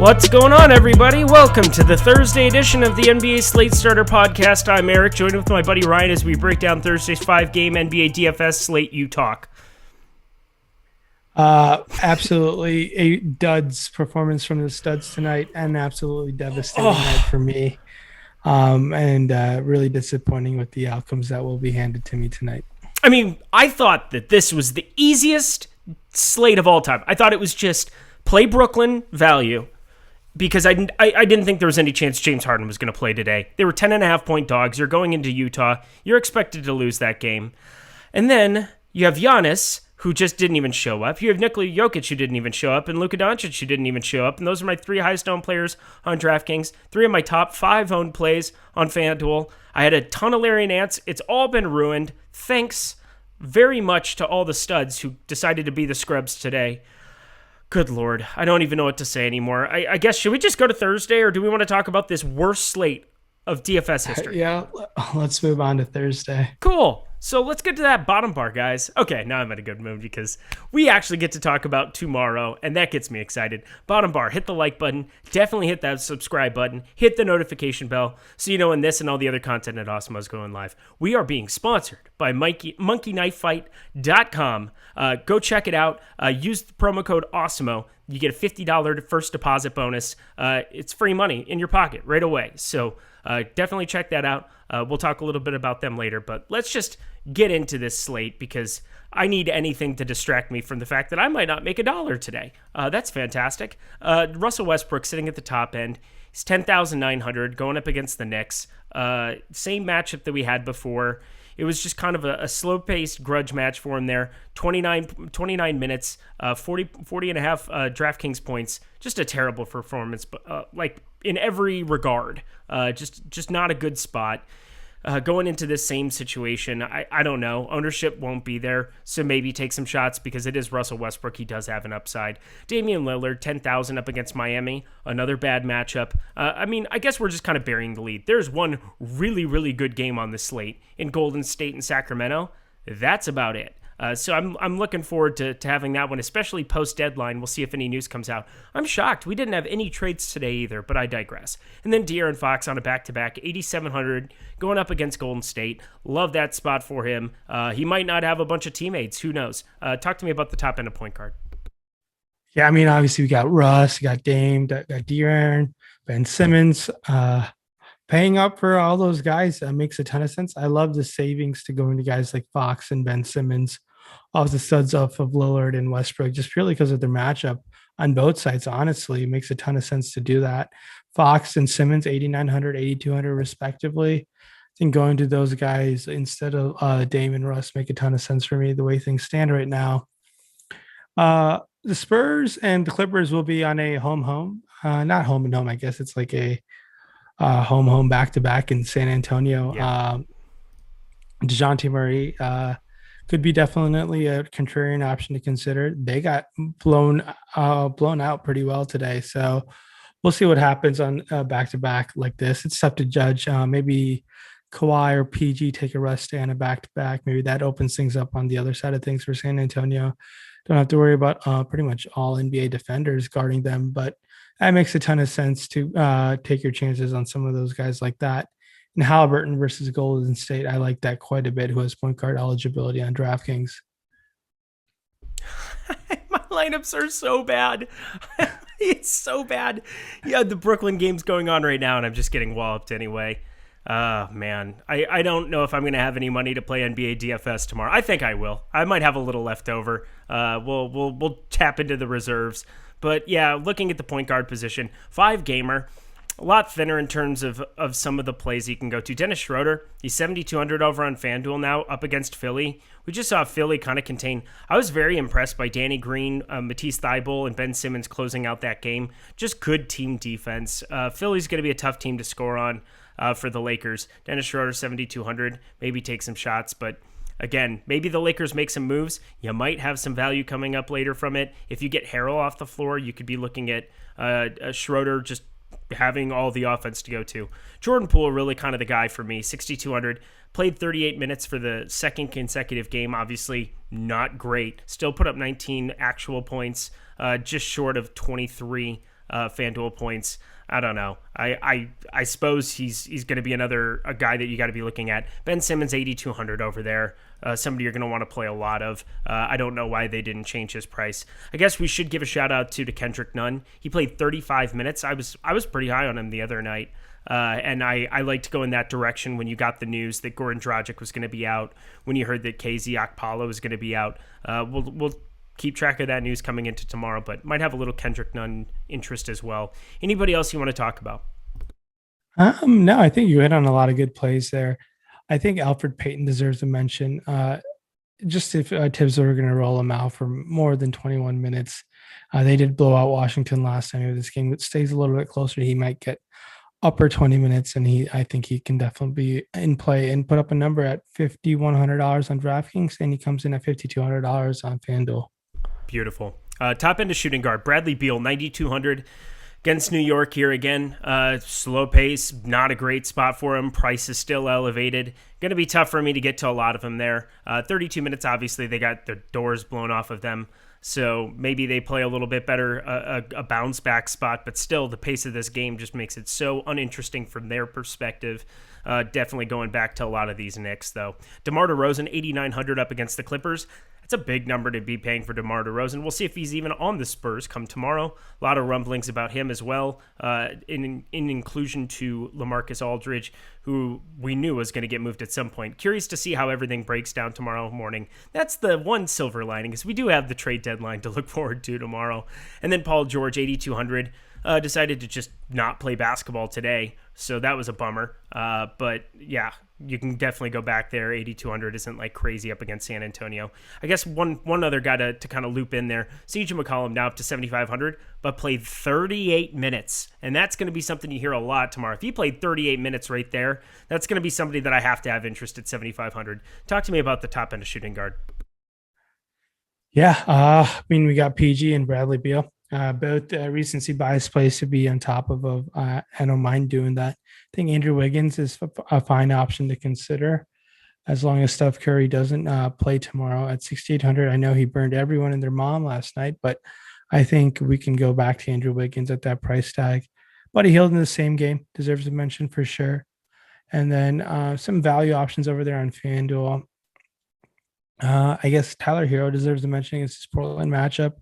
What's going on, everybody? Welcome to the Thursday edition of the NBA Slate Starter Podcast. I'm Eric, joined with my buddy Ryan as we break down Thursday's 5-game NBA DFS slate. You talk. Absolutely a duds performance from the studs tonight, and absolutely devastating night for me. And really disappointing with the outcomes that will be handed to me tonight. I mean, I thought that this was the easiest slate of all time. I thought it was just play Brooklyn value, because I didn't think there was any chance James Harden was going to play today. They were 10.5-point dogs. You're going into Utah. You're expected to lose that game. And then you have Giannis, who just didn't even show up. You have Nikola Jokic, who didn't even show up, and Luka Doncic, who didn't even show up. And those are my 3 highest-owned players on DraftKings, 3 of my top 5 owned plays on FanDuel. I had a ton of Larry Nance. It's all been ruined. Thanks very much to all the studs who decided to be the scrubs today. Good Lord. I don't even know what to say anymore. I guess, should we just go to Thursday, or do we want to talk about this worst slate of DFS history? Yeah, let's move on to Thursday. Cool. So let's get to that bottom bar, guys. Okay, now I'm in a good mood because we actually get to talk about tomorrow, and that gets me excited. Bottom bar, hit the like button. Definitely hit that subscribe button. Hit the notification bell so you know when this and all the other content at Awesemo is going live. We are being sponsored by monkeyknifefight.com. Go check it out. Use the promo code Awesemo. You get a $50 first deposit bonus. It's free money in your pocket right away. So definitely check that out. We'll talk a little bit about them later, but let's just get into this slate because I need anything to distract me from the fact that I might not make $1 today. That's fantastic. Russell Westbrook sitting at the top end. He's 10,900 going up against the Knicks. Same matchup that we had before. It was just kind of a slow-paced grudge match for him there. 29 minutes, 40 and a half DraftKings points. Just a terrible performance, but like in every regard. Just not a good spot. Going into this same situation, I don't know. Ownership won't be there, so maybe take some shots because it is Russell Westbrook. He does have an upside. Damian Lillard, 10,000 up against Miami. Another bad matchup. I mean, I guess we're just kind of burying the lead. There's one really, really good game on the slate in Golden State and Sacramento. That's about it. So I'm looking forward to having that one, especially post-deadline. We'll see if any news comes out. I'm shocked. We didn't have any trades today either, but I digress. And then De'Aaron Fox on a back-to-back, 8,700, going up against Golden State. Love that spot for him. He might not have a bunch of teammates. Who knows? Talk to me about the top end of point guard. Yeah, I mean, obviously we got Russ, we got Dame, got De'Aaron, Ben Simmons. Paying up for all those guys makes a ton of sense. I love the savings to go into guys like Fox and Ben Simmons off the studs off of Lillard and Westbrook, just purely because of their matchup on both sides. Honestly, it makes a ton of sense to do that. Fox and Simmons, 8,900, 8,200 respectively. I think going to those guys instead of Dame and Russ make a ton of sense for me the way things stand right now. The Spurs and the Clippers will be on a home. Not home and home, I guess it's like a home back-to-back in San Antonio. Yeah. DeJounte Murray could be definitely a contrarian option to consider. They got blown out pretty well today, so we'll see what happens on back-to-back like this. It's tough to judge. Maybe Kawhi or PG take a rest day on a back-to-back. Maybe that opens things up on the other side of things for San Antonio. Don't have to worry about pretty much all NBA defenders guarding them, but that makes a ton of sense to take your chances on some of those guys like that. And Halliburton versus Golden State, I like that quite a bit, who has point guard eligibility on DraftKings. My lineups are so bad. It's so bad. Yeah, the Brooklyn game's going on right now, and I'm just getting walloped anyway. Man, I don't know if I'm going to have any money to play NBA DFS tomorrow. I think I will. I might have a little left over. We'll tap into the reserves. But yeah, looking at the point guard position, 5-gamer, a lot thinner in terms of some of the plays you can go to. Dennis Schroeder, he's 7,200 over on FanDuel now, up against Philly. We just saw Philly kind of contain. I was very impressed by Danny Green, Matisse Thybulle, and Ben Simmons closing out that game. Just good team defense. Philly's going to be a tough team to score on for the Lakers. Dennis Schroeder, 7,200, maybe take some shots, but again, maybe the Lakers make some moves. You might have some value coming up later from it. If you get Harrell off the floor, you could be looking at Schroeder just having all the offense to go to. Jordan Poole, really kind of the guy for me, 6,200. Played 38 minutes for the second consecutive game. Obviously not great. Still put up 19 actual points, just short of 23 FanDuel points. I don't know. I suppose he's going to be a guy that you got to be looking at. Ben Simmons 8,200 over there. Somebody you're going to want to play a lot of. I don't know why they didn't change his price. I guess we should give a shout out to Kendrick Nunn. He played 35 minutes. I was pretty high on him the other night. And I liked to go in that direction when you got the news that Goran Dragic was going to be out, when you heard that KZ Okpala was going to be out. We'll keep track of that news coming into tomorrow, but might have a little Kendrick Nunn interest as well. Anybody else you want to talk about? No, I think you hit on a lot of good plays there. I think Alfred Payton deserves a mention. Just if Tibbs are going to roll him out for more than 21 minutes. They did blow out Washington last time. If this game stays a little bit closer, he might get upper 20 minutes, and I think he can definitely be in play and put up a number at $5,100 on DraftKings, and he comes in at $5,200 on FanDuel. Beautiful. Top end of shooting guard, Bradley Beal, 9,200 against New York here again. Slow pace, not a great spot for him. Price is still elevated. Going to be tough for me to get to a lot of them there. 32 minutes, obviously, they got their doors blown off of them. So maybe they play a little bit better, a bounce back spot, but still the pace of this game just makes it so uninteresting from their perspective. Definitely going back to a lot of these Knicks, though. DeMar DeRozan, 8,900 up against the Clippers. That's a big number to be paying for DeMar DeRozan. We'll see if he's even on the Spurs come tomorrow. A lot of rumblings about him as well, in inclusion to LaMarcus Aldridge, who we knew was going to get moved at some point. Curious to see how everything breaks down tomorrow morning. That's the one silver lining, is we do have the trade deadline to look forward to tomorrow. And then Paul George, 8,200. Decided to just not play basketball today, so that was a bummer. But yeah, you can definitely go back there. 8,200 isn't like crazy up against San Antonio. I guess one other guy to kind of loop in there, CJ McCollum now up to 7,500, but played 38 minutes, and that's going to be something you hear a lot tomorrow. If he played 38 minutes right there, that's going to be somebody that I have to have interest at 7,500. Talk to me about the top end of shooting guard. Yeah, I mean, we got PG and Bradley Beal. Both recency bias plays to be on top of. I don't mind doing that. I think Andrew Wiggins is a fine option to consider, as long as Steph Curry doesn't play tomorrow at 6,800. I know he burned everyone and their mom last night, but I think we can go back to Andrew Wiggins at that price tag. Buddy Hield in the same game deserves a mention for sure. And then some value options over there on FanDuel. I guess Tyler Hero deserves a mention against his Portland matchup.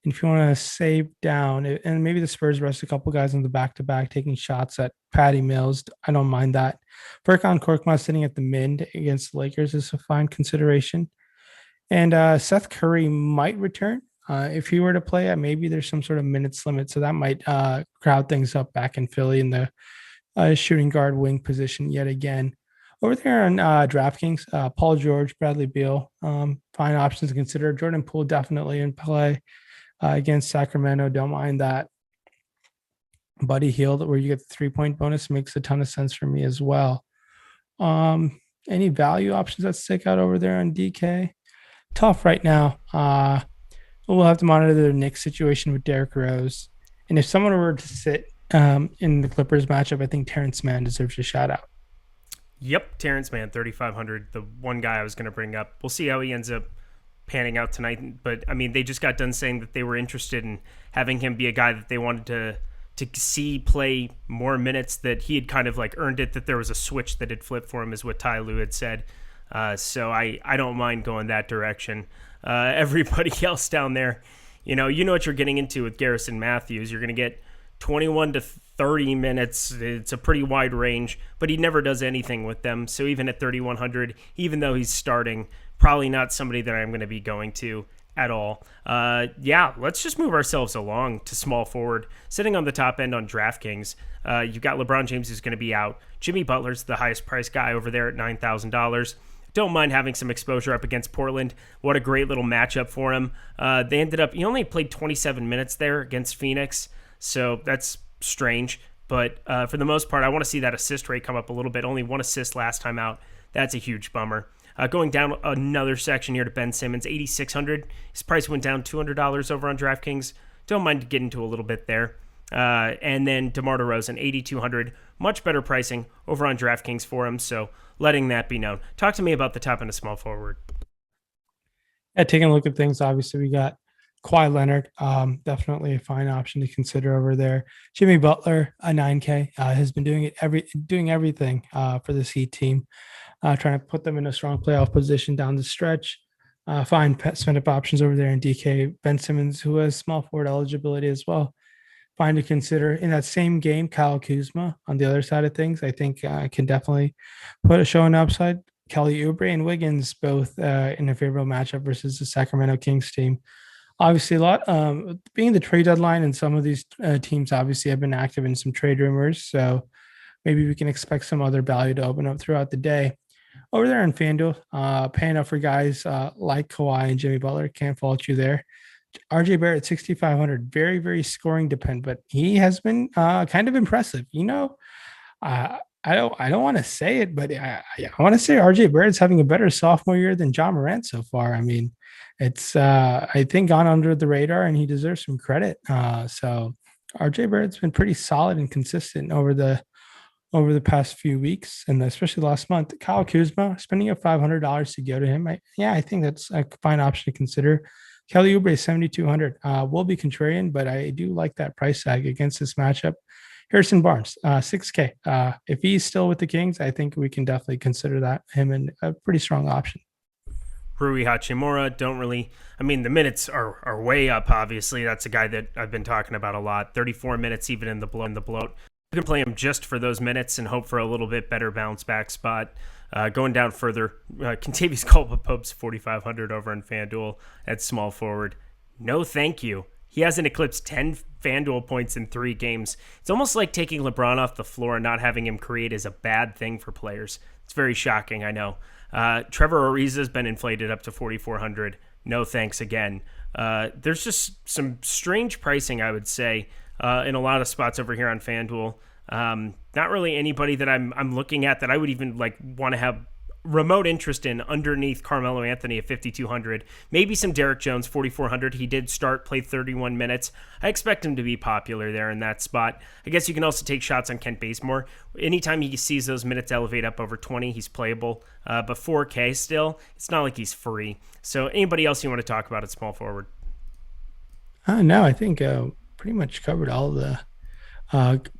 And if you want to save down, and maybe the Spurs rest a couple guys on the back-to-back taking shots at Patty Mills, I don't mind that. Furkan Korkmaz sitting at the mid against the Lakers is a fine consideration. And Seth Curry might return. If he were to play, maybe there's some sort of minutes limit, so that might crowd things up back in Philly in the shooting guard wing position yet again. Over there on DraftKings, Paul George, Bradley Beal, fine options to consider. Jordan Poole definitely in play. Against Sacramento, don't mind that. Buddy Hield, where you get the 3-point bonus, makes a ton of sense for me as well. Any value options that stick out over there on DK? Tough right now. We'll have to monitor the Knicks situation with Derrick Rose. And if someone were to sit in the Clippers matchup, I think Terrence Mann deserves a shout out. Yep, Terrence Mann, 3,500. The one guy I was going to bring up. We'll see how he ends up panning out tonight, but I mean, they just got done saying that they were interested in having him be a guy that they wanted to see play more minutes, that he had kind of like earned it, that there was a switch that had flipped for him, is what Ty Lue had said. So I don't mind going that direction. Everybody else down there, you know what you're getting into with Garrison Matthews. You're going to get 21 to 30 minutes. It's a pretty wide range, but he never does anything with them. So even at 3,100, even though he's starting, probably not somebody that I'm going to be going to at all. Let's just move ourselves along to small forward. Sitting on the top end on DraftKings, you've got LeBron James, who's going to be out. Jimmy Butler's the highest priced guy over there at $9,000. Don't mind having some exposure up against Portland. What a great little matchup for him. He only played 27 minutes there against Phoenix, so that's strange. But for the most part, I want to see that assist rate come up a little bit. Only one assist last time out. That's a huge bummer. Going down another section here to Ben Simmons, 8,600. His price went down $200 over on DraftKings. Don't mind getting to a little bit there. And then DeMar DeRozan, 8,200. Much better pricing over on DraftKings for him, so letting that be known. Talk to me about the top end of small forward. Yeah, taking a look at things, obviously we got Kawhi Leonard, definitely a fine option to consider over there. Jimmy Butler, a 9K, has been doing everything for this Heat team, trying to put them in a strong playoff position down the stretch. Fine spend up options over there in DK. Ben Simmons, who has small forward eligibility as well. Fine to consider in that same game. Kyle Kuzma on the other side of things, I think can definitely put a show on upside. Kelly Oubre and Wiggins both in a favorable matchup versus the Sacramento Kings team. Obviously, a lot being the trade deadline, and some of these teams obviously have been active in some trade rumors. So maybe we can expect some other value to open up throughout the day. Over there in FanDuel, paying up for guys like Kawhi and Jimmy Butler, can't fault you there. RJ Barrett 6,500, very, very scoring dependent, but he has been kind of impressive. I don't want to say it, but I want to say RJ Barrett's having a better sophomore year than John Morant so far. I mean, it's I think gone under the radar, and he deserves some credit. So RJ Barrett's been pretty solid and consistent over the past few weeks, and especially last month. Kyle Kuzma, spending up $500 to go to him, I think that's a fine option to consider. Kelly Oubre 7,200 will be contrarian, but I do like that price tag against this matchup. Harrison Barnes, 6K. If he's still with the Kings, I think we can definitely consider him a pretty strong option. Rui Hachimura, the minutes are way up, obviously. That's a guy that I've been talking about a lot. 34 minutes even in the bloat. You can play him just for those minutes and hope for a little bit better bounce back spot. Going down further, Kentavious Caldwell-Pope's 4,500 over on FanDuel at small forward. No thank you. He hasn't eclipsed 10 FanDuel points in 3 games. It's almost like taking LeBron off the floor and not having him create is a bad thing for players. It's very shocking, I know. Trevor Ariza's been inflated up to 4,400. No thanks again. There's just some strange pricing, I would say, in a lot of spots over here on FanDuel. Not really anybody that I'm looking at that I would even want to have remote interest in underneath Carmelo Anthony at 5,200. Maybe some Derek Jones, 4,400. He did play 31 minutes. I expect him to be popular there in that spot. I guess you can also take shots on Kent Bazemore. Anytime he sees those minutes elevate up over 20, he's playable. But 4K still, it's not like he's free. So anybody else you want to talk about at small forward? No, I think pretty much covered all the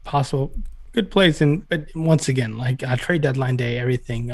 possible good plays. But once again, trade deadline day, everything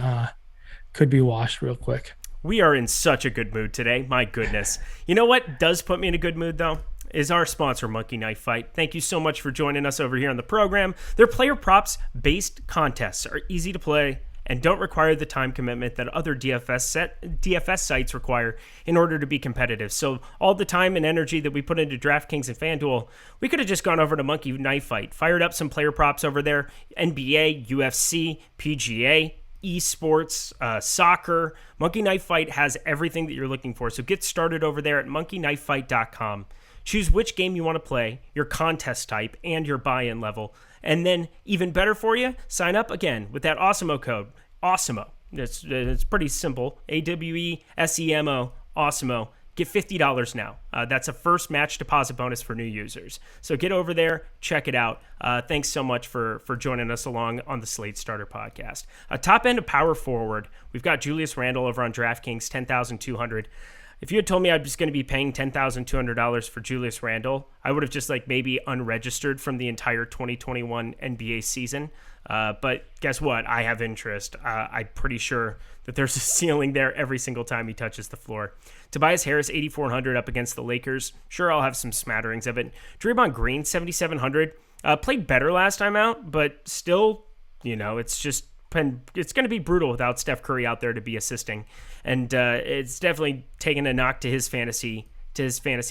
could be washed real quick. We are in such a good mood today. My goodness. You know what does put me in a good mood, though? Is our sponsor, Monkey Knife Fight. Thank you so much for joining us over here on the program. Their player props-based contests are easy to play and don't require the time commitment that other DFS sites require in order to be competitive. So all the time and energy that we put into DraftKings and FanDuel, we could have just gone over to Monkey Knife Fight, fired up some player props over there, NBA, UFC, PGA, esports, soccer. Monkey Knife Fight has everything that you're looking for. So get started over there at monkeyknifefight.com. Choose which game you want to play, your contest type, and your buy-in level. And then, even better for you, sign up again with that Awesemo code, Awesemo. It's pretty simple. AWESEMO, Awesemo. Get $50 now. That's a first match deposit bonus for new users. So get over there, check it out. Thanks so much for joining us along on the Slate Starter Podcast. Top end of power forward, we've got Julius Randle over on DraftKings, 10,200. If you had told me I was going to be paying $10,200 for Julius Randle, I would have just maybe unregistered from the entire 2021 NBA season. But guess what? I have interest. I'm pretty sure that there's a ceiling there every single time he touches the floor. Tobias Harris, 8,400 up against the Lakers. Sure, I'll have some smatterings of it. Draymond Green, 7,700. Played better last time out, but still, it's going to be brutal without Steph Curry out there to be assisting. And it's definitely taken a knock to his fantasy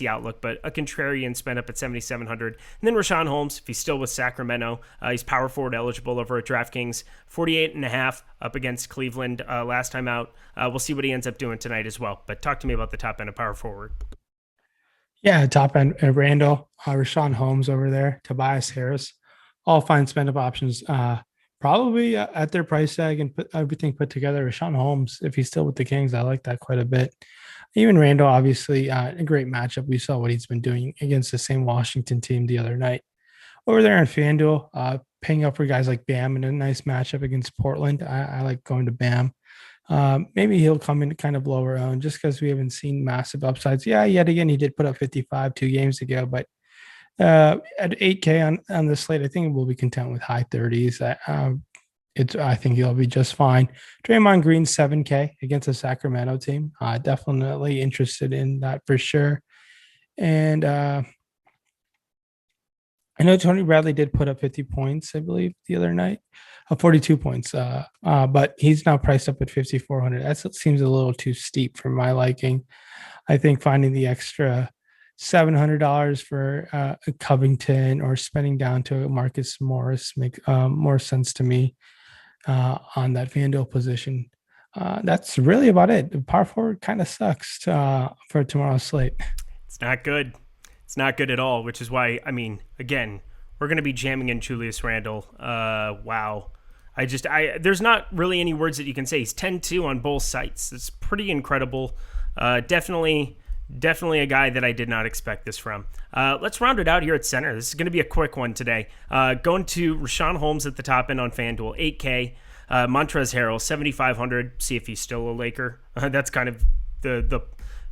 outlook, but a contrarian spent up at 7,700. And then Rashaan Holmes, if he's still with Sacramento, he's power forward eligible over at DraftKings, 48.5 up against Cleveland last time out. We'll see what he ends up doing tonight as well. But talk to me about the top end of power forward. Yeah, top end, Randall, Rashaan Holmes over there, Tobias Harris, all fine spend up options. Probably at their price tag and everything put together. Rashaan Holmes, if he's still with the Kings, I like that quite a bit. Even Randall, obviously, a great matchup. We saw what he's been doing against the same Washington team the other night. Over there on FanDuel, paying up for guys like Bam in a nice matchup against Portland. I like going to Bam. Maybe he'll come in kind of lower owned just because we haven't seen massive upsides. Yeah, yet again, he did put up 55 2 games ago, but at 8K on the slate, I think we'll be content with high 30s. I think he'll be just fine. Draymond Green 7K against a Sacramento team. Definitely interested in that for sure. And I know Tony Bradley did put up 50 points, I believe, the other night, 42 points. But he's now priced up at 5,400. That seems a little too steep for my liking. I think finding the extra $700 for a Covington or spending down to a Marcus Morris make more sense to me on that FanDuel position. That's really about it. The par forward kind of sucks for tomorrow's slate. It's not good. It's not good at all, which is why, I mean, again, we're going to be jamming in Julius Randle. Wow. There's not really any words that you can say. He's 10-2 on both sites. It's pretty incredible. Definitely a guy that I did not expect this from. Let's round it out here at center. This is going to be a quick one today. Going to Rashaan Holmes at the top end on FanDuel, 8K. Montrezl Harrell, 7,500. See if he's still a Laker. That's kind of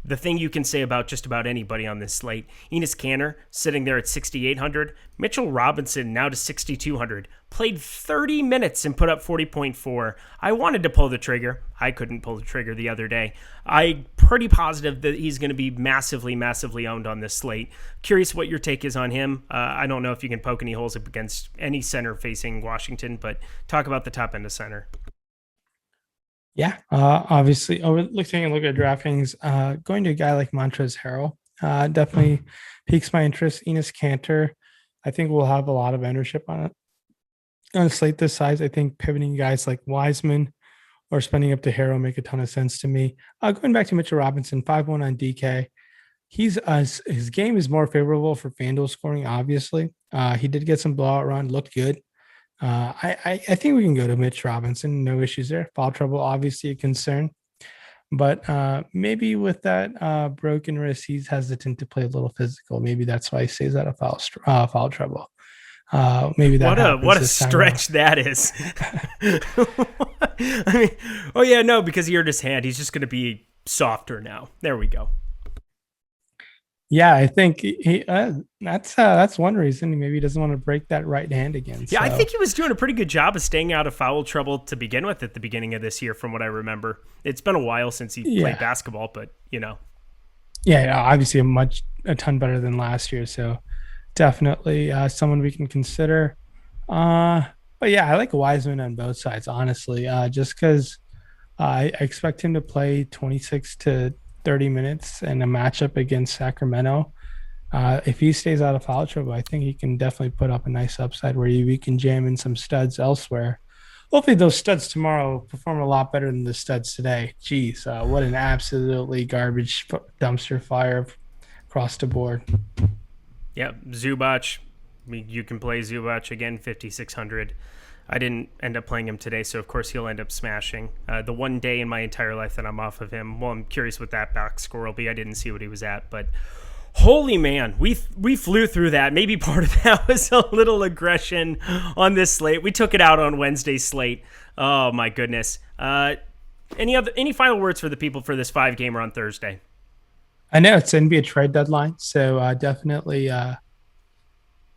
the thing you can say about just about anybody on this slate. Enes Kanter sitting there at 6,800. Mitchell Robinson now to 6,200. Played 30 minutes and put up 40.4. I wanted to pull the trigger. I couldn't pull the trigger the other day. I'm pretty positive that he's going to be massively, massively owned on this slate. Curious what your take is on him. I don't know if you can poke any holes up against any center facing Washington, but talk about the top end of center. Yeah, obviously, taking a look at DraftKings, going to a guy like Montrezl Harrell definitely piques my interest. Enes Kanter, I think we'll have a lot of ownership on it. On a slate this size, I think pivoting guys like Wiseman or spending up to Harrell make a ton of sense to me. Going back to Mitchell Robinson, 5-1 on DK. His game is more favorable for FanDuel scoring, obviously. He did get some blowout run, looked good. I think we can go to Mitch Robinson. No issues there. Foul trouble, obviously a concern. But maybe with that broken wrist, he's hesitant to play a little physical. Maybe that's why he stays out of foul trouble. Maybe that what a stretch that is. I mean, because he hurt his hand. He's just going to be softer now. There we go. Yeah, I think that's one reason. Maybe he doesn't want to break that right hand again. Yeah, so. I think he was doing a pretty good job of staying out of foul trouble to begin with at the beginning of this year, from what I remember. It's been a while since he played basketball, but Yeah, obviously a ton better than last year. So definitely someone we can consider. But yeah, I like Wiseman on both sides, honestly, just because I expect him to play 26 to 30 minutes in a matchup against Sacramento. If he stays out of foul trouble, I think he can definitely put up a nice upside where we can jam in some studs elsewhere. Hopefully those studs tomorrow perform a lot better than the studs today. Jeez, what an absolutely garbage dumpster fire across the board. Yeah, Zubac. I mean, you can play Zubac again, 5,600. I didn't end up playing him today, so of course he'll end up smashing. The one day in my entire life that I'm off of him, well, I'm curious what that box score will be. I didn't see what he was at, but holy man, we flew through that. Maybe part of that was a little aggression on this slate. We took it out on Wednesday's slate. Oh my goodness. Any final words for the people for this 5-gamer on Thursday? I know it's NBA trade deadline, so definitely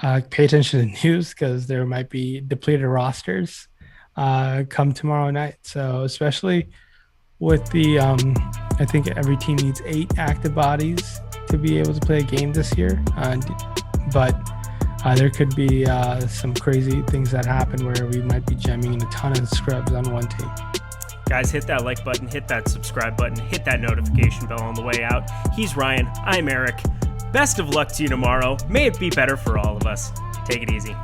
pay attention to the news because there might be depleted rosters come tomorrow night. So especially with the, I think every team needs 8 active bodies to be able to play a game this year. But there could be some crazy things that happen where we might be jamming in a ton of scrubs on one team. Guys, hit that like button, hit that subscribe button, hit that notification bell on the way out. He's Ryan. I'm Eric. Best of luck to you tomorrow. May it be better for all of us. Take it easy.